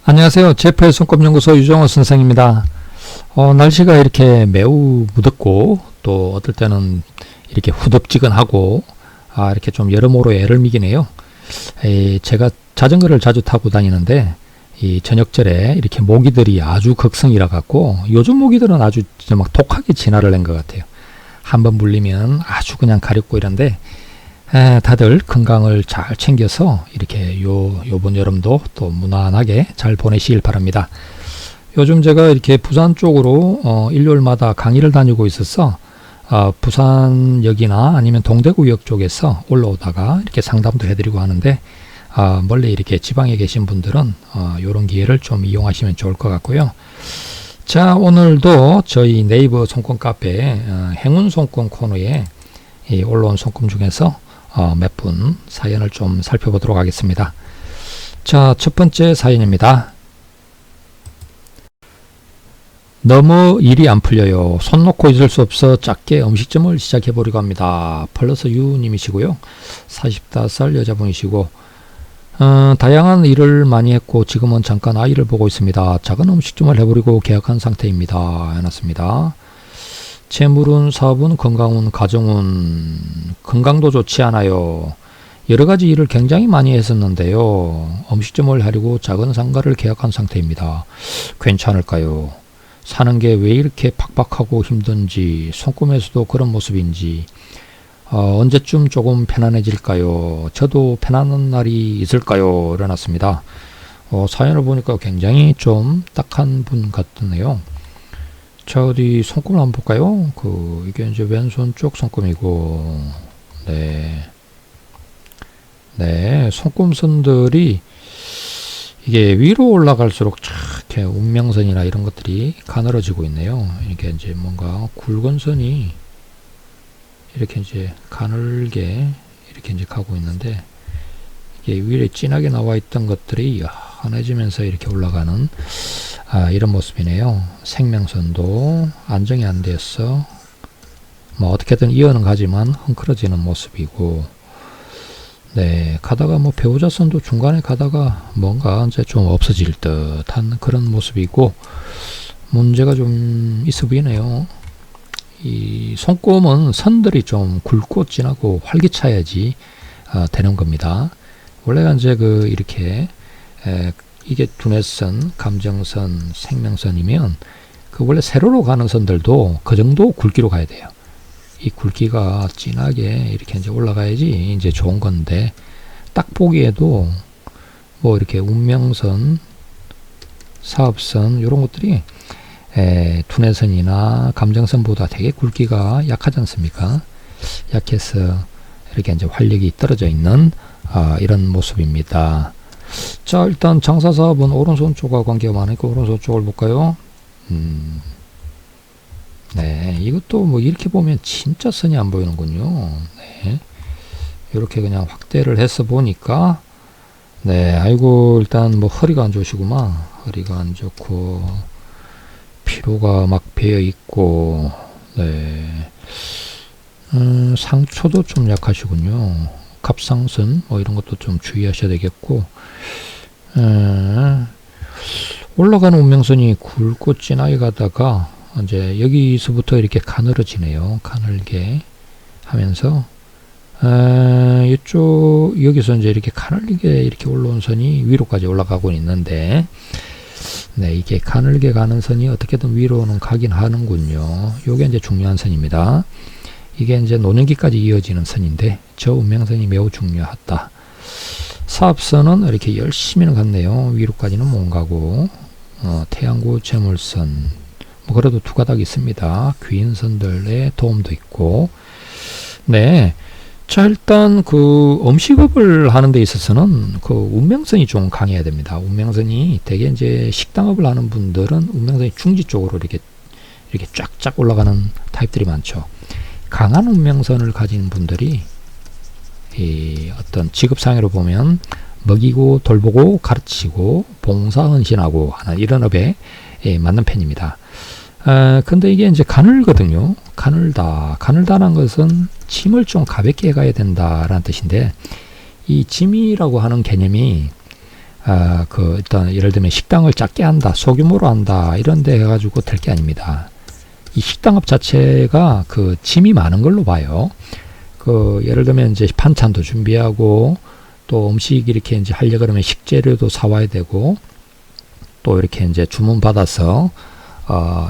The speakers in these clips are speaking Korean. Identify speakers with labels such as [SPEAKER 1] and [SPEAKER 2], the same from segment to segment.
[SPEAKER 1] 안녕하세요. 제프의 손꼽연구소 유정호 선생입니다. 날씨가 이렇게 매우 무덥고 또 어떨 때는 이렇게 후덥지근하고 이렇게 좀 여러모로 애를 미기네요. 제가 자전거를 자주 타고 다니는데 이 저녁절에 이렇게 모기들이 아주 극성이라 갖고 요즘 모기들은 아주 진짜 막 독하게 진화를 한 것 같아요. 한번 물리면 아주 그냥 가렵고 이런데 다들 건강을 잘 챙겨서 이렇게 요번 여름도 또 무난하게 잘 보내시길 바랍니다. 요즘 제가 이렇게 부산 쪽으로 일요일마다 강의를 다니고 있어서 부산역이나 아니면 동대구역 쪽에서 올라오다가 이렇게 상담도 해드리고 하는데 멀리 이렇게 지방에 계신 분들은 이런 기회를 좀 이용하시면 좋을 것 같고요. 자, 오늘도 저희 네이버 손금 카페 행운 손금 코너에 올라온 손금 중에서 몇 분 사연을 좀 살펴보도록 하겠습니다. 자, 첫 번째 사연입니다. 너무 일이 안 풀려요. 손 놓고 있을 수 없어 작게 음식점을 시작해보려고 합니다. 플러스 유님이시고요. 45살 여자분이시고 다양한 일을 많이 했고 지금은 잠깐 아이를 보고 있습니다. 작은 음식점을 해보려고 계약한 상태입니다. 해놨습니다. 재물운, 사업운, 건강운, 가정운, 건강도 좋지 않아요. 여러가지 일을 굉장히 많이 했었는데요. 음식점을 하려고 작은 상가를 계약한 상태입니다. 괜찮을까요? 사는 게 왜 이렇게 팍팍하고 힘든지, 손금에서도 그런 모습인지, 언제쯤 조금 편안해질까요? 저도 편안한 날이 있을까요? 일어났습니다. 사연을 보니까 굉장히 좀 딱한 분 같네요. 자, 어디 손금을 한번 볼까요? 이게 이제 왼손 쪽 손금이고, 네, 손금선들이 이게 위로 올라갈수록 이렇게 운명선이나 이런 것들이 가늘어지고 있네요. 이게 이제 뭔가 굵은 선이 이렇게 이제 가늘게 이렇게 이제 가고 있는데, 이게 위에 진하게 나와 있던 것들이 환해지면서 이렇게 올라가는 이런 모습이네요. 생명선도 안정이 안 돼서 뭐 어떻게든 이어는 가지만 흥크러지는 모습이고, 네, 가다가 뭐 배우자선도 중간에 가다가 뭔가 이제 좀 없어질 듯한 그런 모습이고, 문제가 좀 있어 보이네요. 이 손금은 선들이 좀 굵고 진하고 활기차야지 되는 겁니다. 원래가 이제 이렇게 이게 두뇌선, 감정선, 생명선이면 원래 세로로 가는 선들도 그 정도 굵기로 가야 돼요. 이 굵기가 진하게 이렇게 이제 올라가야지 이제 좋은 건데, 딱 보기에도 뭐 이렇게 운명선, 사업선 이런 것들이 두뇌선이나 감정선보다 되게 굵기가 약하지 않습니까? 약해서 이렇게 이제 활력이 떨어져 있는 이런 모습입니다. 자, 일단 장사사업은 오른손 쪽과 관계가 많으니까 오른손 쪽을 볼까요? 네, 이것도 뭐 이렇게 보면 진짜 선이 안 보이는군요. 네, 이렇게 그냥 확대를 해서 보니까, 네, 아이고, 일단 뭐 허리가 안 좋으시구만. 허리가 안 좋고 피로가 막 배어 있고, 네, 상초도 좀 약하시군요. 갑상선 뭐 이런 것도 좀 주의하셔야 되겠고, 올라가는 운명선이 굵고 진하게 가다가 이제 여기서부터 이렇게 가늘어지네요. 가늘게 하면서 이쪽 여기서 이제 이렇게 가늘게 이렇게 올라온 선이 위로까지 올라가고 있는데, 네, 이게 가늘게 가는 선이 어떻게든 위로는 가긴 하는군요. 요게 이제 중요한 선입니다. 이게 이제 노년기까지 이어지는 선인데 저 운명선이 매우 중요하다. 사업선은 이렇게 열심히는 갔네요. 위로까지는 못 가고, 태양구 재물선 뭐 그래도 두 가닥 있습니다. 귀인선들의 도움도 있고, 네. 자, 일단 음식업을 하는 데 있어서는 운명선이 좀 강해야 됩니다. 운명선이 되게 이제 식당업을 하는 분들은 운명선이 중지 쪽으로 이렇게 쫙쫙 올라가는 타입들이 많죠. 강한 운명선을 가진 분들이 어떤 직업상으로 보면 먹이고 돌보고 가르치고 봉사헌신하고 하는 이런 업에 맞는 편입니다. 근데 이게 이제 가늘거든요. 가늘다는 것은 짐을 좀 가볍게 가야 된다라는 뜻인데, 이 짐이라고 하는 개념이 일단 예를 들면 식당을 작게 한다, 소규모로 한다, 이런 데 해가지고 될 게 아닙니다. 이 식당업 자체가 그 짐이 많은 걸로 봐요. 예를 들면 이제 반찬도 준비하고, 또 음식 이렇게 이제 하려 그러면 식재료도 사와야 되고, 또 이렇게 이제 주문 받아서,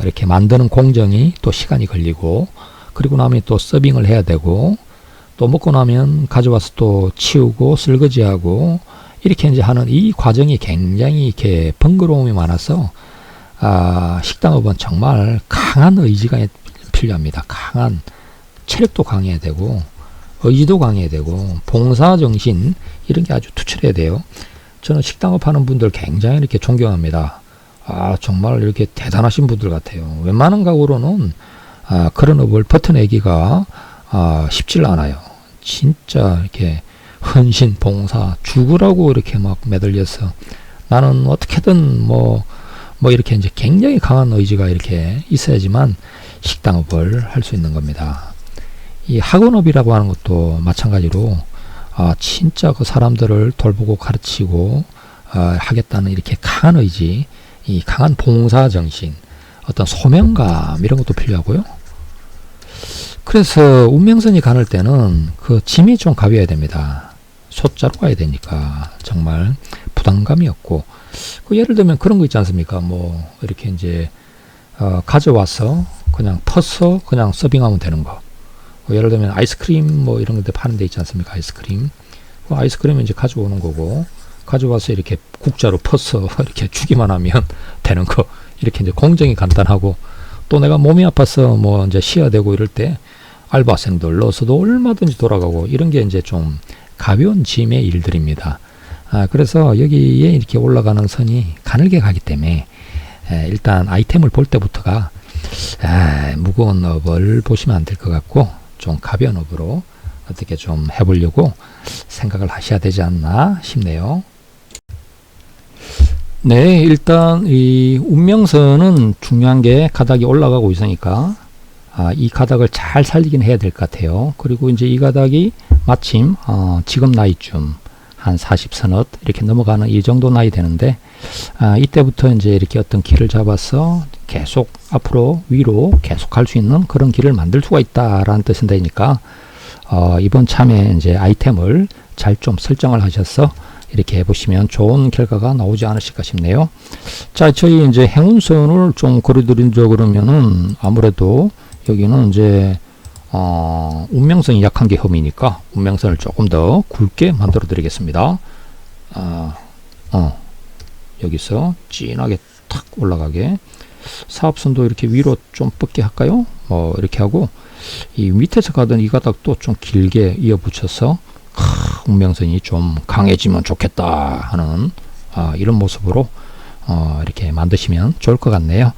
[SPEAKER 1] 이렇게 만드는 공정이 또 시간이 걸리고, 그리고 나면 또 서빙을 해야 되고, 또 먹고 나면 가져와서 또 치우고 설거지하고 이렇게 이제 하는 이 과정이 굉장히 이렇게 번거로움이 많아서 식당업은 정말 강한 의지가 필요합니다. 강한 체력도 강해야 되고 의지도 강해야 되고 봉사정신 이런 게 아주 투철해야 돼요. 저는 식당업 하는 분들 굉장히 이렇게 존경합니다. 정말 이렇게 대단하신 분들 같아요. 웬만한 가구로는 그런 업을 버텨내기가 쉽질 않아요. 진짜 이렇게 헌신, 봉사, 죽으라고 이렇게 막 매달려서 나는 어떻게든 뭐 이렇게 이제 굉장히 강한 의지가 이렇게 있어야지만 식당업을 할 수 있는 겁니다. 이 학원업이라고 하는 것도 마찬가지로 진짜 그 사람들을 돌보고 가르치고 하겠다는 이렇게 강한 의지, 이 강한 봉사 정신, 어떤 소명감 이런 것도 필요하고요. 그래서 운명선이 가는 때는 그 짐이 좀 가벼워야 됩니다. 소자로 가야 되니까 정말 부담감이 없고, 예를 들면 그런 거 있지 않습니까? 뭐 이렇게 이제 가져와서 그냥 퍼서 그냥 서빙하면 되는 거. 예를 들면 아이스크림 뭐 이런 데 파는 데 있지 않습니까? 아이스크림. 아이스크림은 이제 가져오는 거고, 가져와서 이렇게 국자로 퍼서 이렇게 주기만 하면 되는 거. 이렇게 이제 공정이 간단하고, 또 내가 몸이 아파서 뭐 이제 쉬어야 되고 이럴 때 알바생들 넣어서도 얼마든지 돌아가고, 이런 게 이제 좀 가벼운 짐의 일들입니다. 그래서 여기에 이렇게 올라가는 선이 가늘게 가기 때문에 일단 아이템을 볼 때부터가 무거운 업을 보시면 안 될 것 같고, 좀 가벼운 업으로 어떻게 좀 해보려고 생각을 하셔야 되지 않나 싶네요. 네, 일단 이 운명선은 중요한 게 가닥이 올라가고 있으니까 이 가닥을 잘 살리긴 해야 될 것 같아요. 그리고 이제 이 가닥이 마침 지금 나이쯤 한 40서너 이렇게 넘어가는 이 정도 나이 되는데, 이때부터 이제 이렇게 어떤 길을 잡아서 계속 앞으로 위로 계속 갈 수 있는 그런 길을 만들 수가 있다라는 뜻이 되니까 이번 참에 이제 아이템을 잘 좀 설정을 하셔서 이렇게 해보시면 좋은 결과가 나오지 않으실까 싶네요. 자, 저희 이제 행운선을 좀 그려드린다 그러면은 아무래도 여기는 이제 운명선이 약한 게 흠이니까 운명선을 조금 더 굵게 만들어 드리겠습니다. 여기서 진하게 탁 올라가게, 사업선도 이렇게 위로 좀 뻗게 할까요? 이렇게 하고, 이 밑에서 가던 이 가닥도 좀 길게 이어 붙여서 운명선이 좀 강해지면 좋겠다 하는 이런 모습으로 이렇게 만드시면 좋을 것 같네요.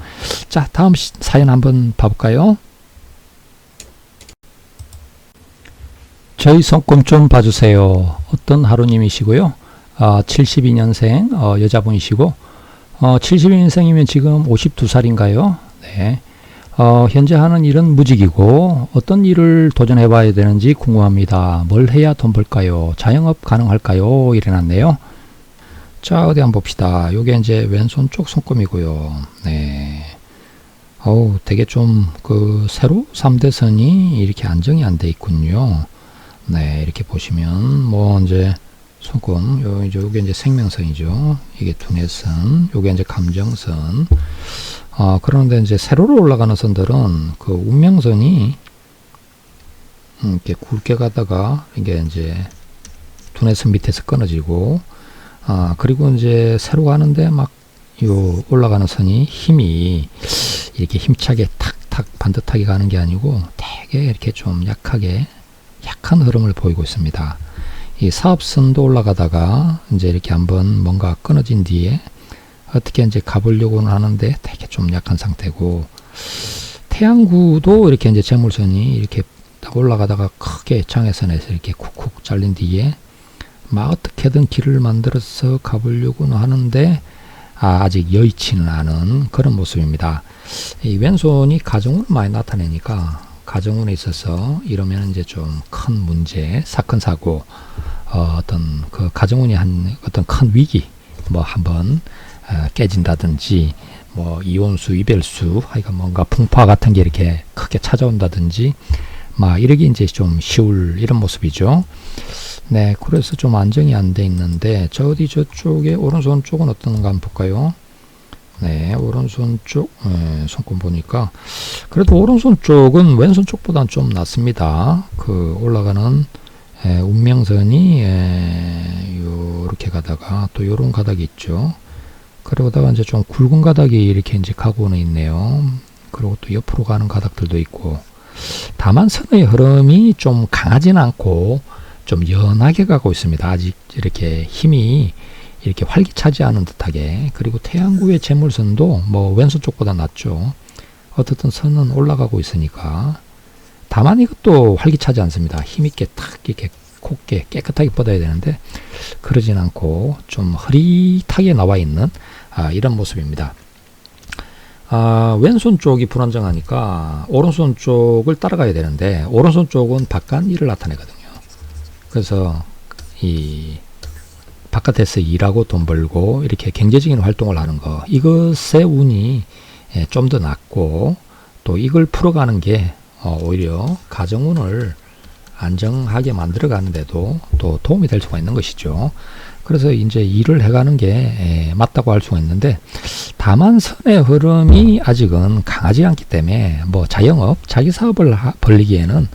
[SPEAKER 1] 자, 다음 사연 한번 봐볼까요? 저희 손금 좀 봐주세요. 어떤 하루님이시고요. 72년생 여자분이시고, 72년생이면 지금 52살인가요? 네. 현재 하는 일은 무직이고, 어떤 일을 도전해 봐야 되는지 궁금합니다. 뭘 해야 돈 벌까요? 자영업 가능할까요? 이래놨네요. 자, 어디 한번 봅시다. 요게 이제 왼손 쪽 손금이고요. 네. 되게 좀 세로 3대선이 이렇게 안정이 안 돼 있군요. 네, 이렇게 보시면 뭐 이제 손금, 요게 이제 생명선이죠. 이게 두뇌선, 요게 이제 감정선. 그런데 이제 세로로 올라가는 선들은 그 운명선이 이렇게 굵게 가다가 이게 이제 두뇌선 밑에서 끊어지고, 그리고 이제 세로 가는데 막 요 올라가는 선이 힘이 이렇게 힘차게 탁탁 반듯하게 가는 게 아니고 되게 이렇게 좀 약한 흐름을 보이고 있습니다. 이 사업선도 올라가다가 이제 이렇게 한번 뭔가 끊어진 뒤에 어떻게 이제 가보려고는 하는데 되게 좀 약한 상태고, 태양구도 이렇게 이제 재물선이 이렇게 딱 올라가다가 크게 장애선에서 이렇게 쿡쿡 잘린 뒤에 막 어떻게든 길을 만들어서 가보려고는 하는데 아직 여의치는 않은 그런 모습입니다. 이 왼손이 가정으로 많이 나타내니까 가정운에 있어서 이러면 이제 좀 큰 문제, 사건 사고, 어떤 그 가정운이 한 어떤 큰 위기 뭐 한번 깨진다든지 뭐 이온수, 이별수, 하여간 뭔가 풍파 같은 게 이렇게 크게 찾아온다든지 막 이러기 이제 좀 쉬울 이런 모습이죠. 네, 그래서 좀 안정이 안 돼 있는데 저 어디 저쪽에 오른손 쪽은 어떤가 한번 볼까요? 네, 오른손 쪽 손금 보니까 그래도 오른손 쪽은 왼손 쪽보다는 좀 낫습니다. 그 올라가는 운명선이 요렇게 가다가 또 요런 가닥이 있죠. 그러다가 이제 좀 굵은 가닥이 이렇게 이제 가고는 있네요. 그리고 또 옆으로 가는 가닥들도 있고, 다만 선의 흐름이 좀 강하지는 않고 좀 연하게 가고 있습니다. 아직 이렇게 힘이 이렇게 활기차지 않은 듯하게. 그리고 태양구의 재물선도 뭐 왼손 쪽보다 낫죠. 어떻든 선은 올라가고 있으니까. 다만 이것도 활기차지 않습니다. 힘있게 탁 이렇게 곱게 깨끗하게 뻗어야 되는데 그러진 않고 좀 흐릿하게 나와 있는 이런 모습입니다. 왼손 쪽이 불안정하니까 오른손 쪽을 따라가야 되는데 오른손 쪽은 바깥일을 나타내거든요. 그래서 이 바깥에서 일하고 돈 벌고 이렇게 경제적인 활동을 하는 거, 이것의 운이 좀 더 낫고, 또 이걸 풀어가는 게 오히려 가정운을 안정하게 만들어 가는데도 또 도움이 될 수가 있는 것이죠. 그래서 이제 일을 해가는 게 맞다고 할 수가 있는데, 다만 선의 흐름이 아직은 강하지 않기 때문에 뭐 자영업, 자기 사업을 벌리기에는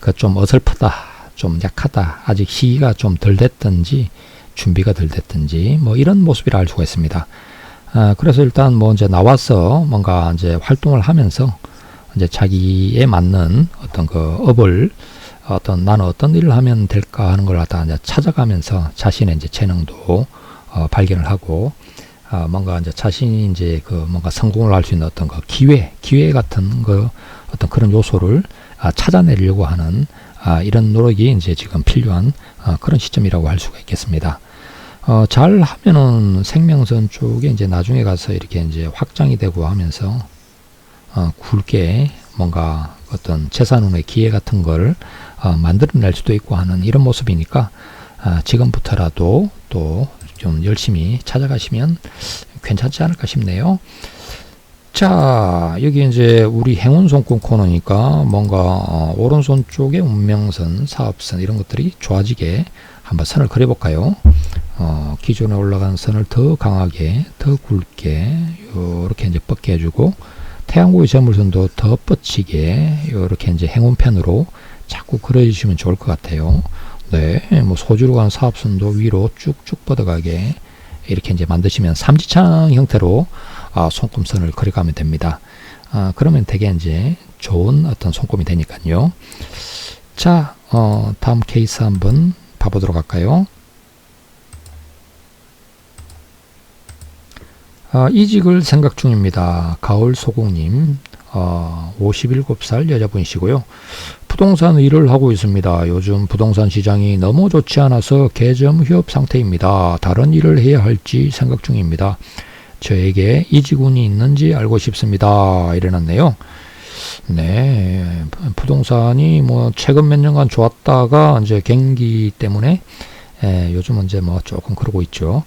[SPEAKER 1] 그 좀 어설프다, 좀 약하다, 아직 시기가 좀 덜 됐든지 준비가 덜 됐든지 뭐 이런 모습이라 할 수가 있습니다. 그래서 일단 뭐 이제 나와서 뭔가 이제 활동을 하면서 이제 자기에 맞는 어떤 그 업을 나는 어떤 일을 하면 될까 하는 걸 갖다 이제 찾아가면서 자신의 이제 재능도 발견을 하고, 뭔가 이제 자신이 이제 그 뭔가 성공을 할 수 있는 어떤 그 기회 같은 그 어떤 그런 요소를 찾아내려고 하는 이런 노력이 이제 지금 필요한 그런 시점이라고 할 수가 있겠습니다. 잘 하면은 생명선 쪽에 이제 나중에 가서 이렇게 이제 확장이 되고 하면서 굵게 뭔가 어떤 재산운의 기회 같은 걸 만들어낼 수도 있고 하는 이런 모습이니까 지금부터라도 또 좀 열심히 찾아가시면 괜찮지 않을까 싶네요. 자, 여기 이제 우리 행운손금 코너니까 뭔가 오른손 쪽에 운명선, 사업선 이런 것들이 좋아지게 한번 선을 그려볼까요? 기존에 올라간 선을 더 강하게, 더 굵게 이렇게 이제 뻗게 해주고, 태양구의 재물선도 더 뻗치게 이렇게 이제 행운펜으로 자꾸 그려주시면 좋을 것 같아요. 네, 뭐 소주로 간 사업선도 위로 쭉쭉 뻗어가게 이렇게 이제 만드시면 삼지창 형태로 손금선을 그려가면 됩니다. 그러면 되게 이제 좋은 어떤 손금이 되니까요. 자, 다음 케이스 한번 봐보도록 할까요? 이직을 생각 중입니다. 가을소공님, 57살 여자분이시고요. 부동산 일을 하고 있습니다. 요즘 부동산 시장이 너무 좋지 않아서 개점 휴업 상태입니다. 다른 일을 해야 할지 생각 중입니다. 저에게 이직운이 있는지 알고 싶습니다. 이래놨네요. 네, 부동산이 뭐 최근 몇 년간 좋았다가 이제 경기 때문에 요즘은 이제 뭐 조금 그러고 있죠.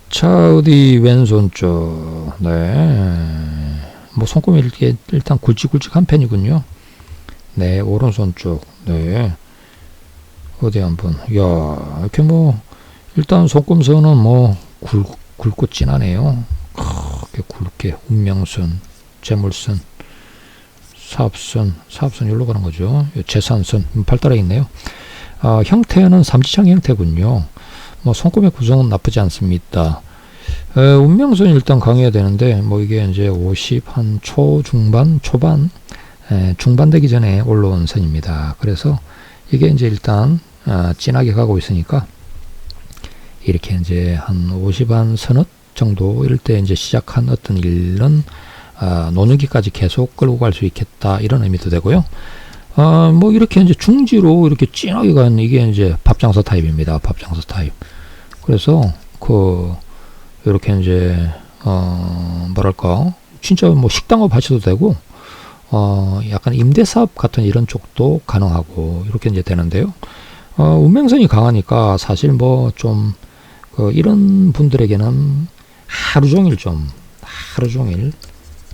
[SPEAKER 1] 자, 어디 왼손 쪽, 네, 뭐 손금이 이렇게 일단 굵직굵직한 편이군요. 네, 오른손 쪽, 네, 어디 한번, 야, 이렇게 뭐 일단 손금선은 뭐 굵고 진하네요. 이렇게 굵게 운명선, 재물선, 사업선 여기로 가는 거죠. 재산선 발달해 있네요. 형태는 삼지창 형태군요. 뭐 손금의 구성은 나쁘지 않습니다. 운명선 일단 강해야 되는데 뭐 이게 이제 50 한 초반 중반 되기 전에 올라온 선입니다. 그래서 이게 이제 일단 진하게 가고 있으니까 이렇게 이제 한 50 한 서너 정도 이럴 때 이제 시작한 어떤 일은 노년기까지 계속 끌고 갈 수 있겠다 이런 의미도 되고요. 뭐 이렇게 이제 중지로 이렇게 진하게 간 이게 이제 밥장사 타입입니다. 밥장사 타입. 그래서 이렇게 이제 뭐랄까 진짜 뭐 식당업 하셔도 되고 약간 임대사업 같은 이런 쪽도 가능하고 이렇게 이제 되는데요. 운명선이 강하니까 사실 뭐 좀 이런 분들에게는 하루 종일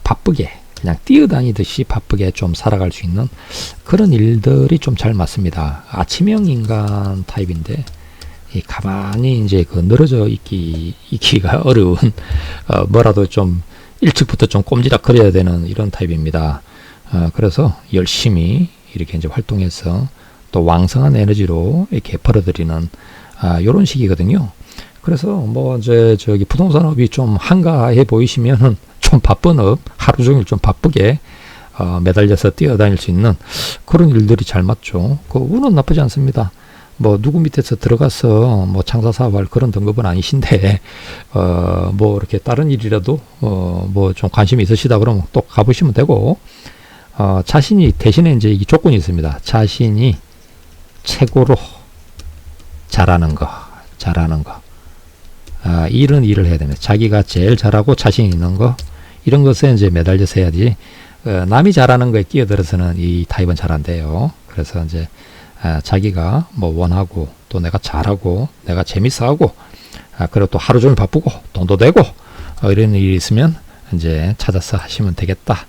[SPEAKER 1] 바쁘게 그냥 뛰어다니듯이 바쁘게 좀 살아갈 수 있는 그런 일들이 좀 잘 맞습니다. 아침형 인간 타입인데 가만히 이제 그 늘어져 있기가 어려운 뭐라도 좀 일찍부터 좀 꼼지락거려야 되는 이런 타입입니다. 그래서 열심히 이렇게 이제 활동해서 또 왕성한 에너지로 이렇게 벌어들이는 이런 식이거든요. 그래서 뭐 이제 저기 부동산업이 좀 한가해 보이시면은 좀 바쁜 업, 하루 종일 좀 바쁘게 매달려서 뛰어다닐 수 있는 그런 일들이 잘 맞죠. 그 운은 나쁘지 않습니다. 뭐 누구 밑에서 들어가서 뭐 장사 사업할 그런 등급은 아니신데 뭐 이렇게 다른 일이라도 뭐 좀 관심이 있으시다 그러면 또 가보시면 되고 자신이 대신에 이제 이 조건이 있습니다. 자신이 최고로 잘하는 거 이런 일을 해야 됩니다. 자기가 제일 잘하고 자신 있는 거 이런 것에 이제 매달려서 해야지 남이 잘하는 거에 끼어들어서는 이 타입은 잘 안 돼요. 그래서 이제 자기가 뭐 원하고 또 내가 잘하고 내가 재밌어하고 그리고 또 하루 종일 바쁘고 돈도 되고 이런 일이 있으면 이제 찾아서 하시면 되겠다.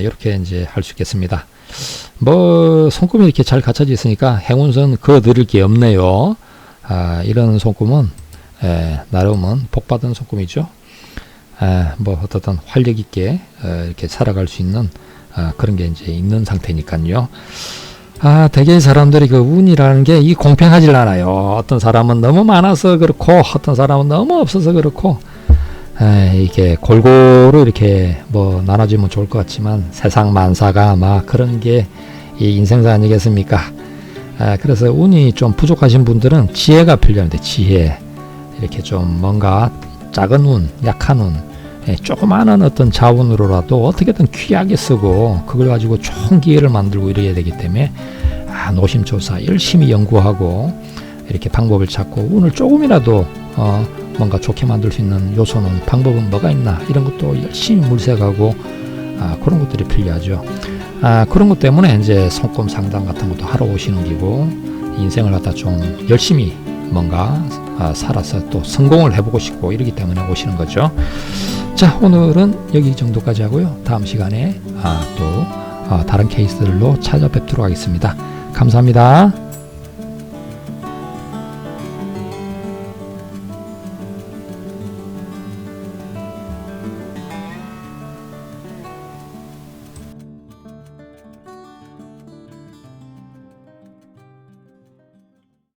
[SPEAKER 1] 이렇게 이제 할 수 있겠습니다. 뭐 손금이 이렇게 잘 갖춰져 있으니까 행운선 그어드릴 게 없네요. 이런 손금은 나름은 복받은 손금이죠. 뭐 어떻든 활력 있게 이렇게 살아갈 수 있는 그런 게 이제 있는 상태니까요. 대개의 사람들이 그 운이라는 게 이 공평하질 않아요. 어떤 사람은 너무 많아서 그렇고 어떤 사람은 너무 없어서 그렇고 이게 골고루 이렇게 뭐 나눠지면 좋을 것 같지만 세상 만사가 아마 그런 게 이 인생사 아니겠습니까? 그래서 운이 좀 부족하신 분들은 지혜가 필요합니다. 지혜. 이렇게 좀 뭔가 작은 운, 약한 운, 조그마한 어떤 자원으로라도 어떻게든 귀하게 쓰고 그걸 가지고 좋은 기회를 만들고 이래야 되기 때문에 노심초사 열심히 연구하고 이렇게 방법을 찾고 운을 조금이라도 뭔가 좋게 만들 수 있는 요소는 방법은 뭐가 있나 이런 것도 열심히 물색하고 그런 것들이 필요하죠. 그런 것 때문에 이제 손금 상담 같은 것도 하러 오시는 기고 인생을 갖다 좀 열심히 뭔가 살아서 또 성공을 해보고 싶고 이러기 때문에 오시는 거죠. 자, 오늘은 여기 정도까지 하고요. 다음 시간에 또 다른 케이스들로 찾아뵙도록 하겠습니다. 감사합니다.